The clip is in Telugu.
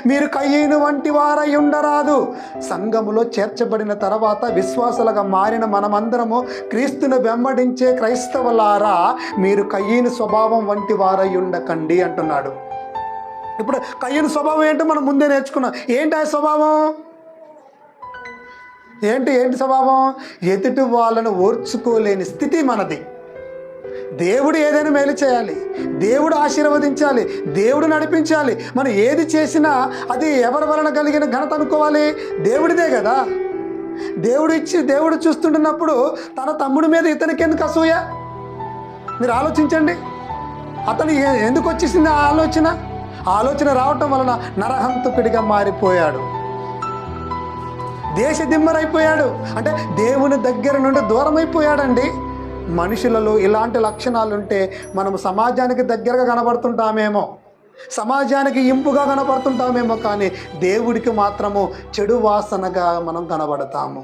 మీరు కయ్యను వంటి వారై ఉండరాదు. సంఘములో చేర్చబడిన తర్వాత విశ్వాసులుగా మారిన మనమందరము క్రీస్తును వెంబడించే క్రైస్తవులారా, మీరు కయ్యను స్వభావం వంటి వారై ఉండకండి అంటున్నాడు. ఇప్పుడు కయ్యను స్వభావం ఏంటో మనం ముందే నేర్చుకున్నాం. ఏంటి ఆ స్వభావం? ఏంటి స్వభావం? ఎదుటి వాళ్ళను ఓర్చుకోలేని స్థితి మనది. దేవుడు ఏదైనా మేలు చేయాలి, దేవుడు ఆశీర్వదించాలి, దేవుడు నడిపించాలి. మనం ఏది చేసినా అది ఎవరి వలన కలిగిన ఘనత అనుకోవాలి? దేవుడిదే కదా. దేవుడు చూస్తుంటున్నప్పుడు తన తమ్ముడి మీద ఇతనికి ఎందుకు అసూయ? మీరు ఆలోచించండి. అతను ఎందుకు వచ్చేసింది ఆ ఆలోచన రావటం వలన నరహంతకుడిగా మారిపోయాడు, దేశదిమ్మరైపోయాడు. అంటే దేవుని దగ్గర నుండి దూరం అయిపోయాడండి. మనుషులలో ఇలాంటి లక్షణాలుంటే మనం సమాజానికి దగ్గరగా కనబడుతుంటామేమో, సమాజానికి ఇంపుగా కనబడుతుంటామేమో, కానీ దేవుడికి మాత్రము చెడు వాసనగా మనం కనబడతాము.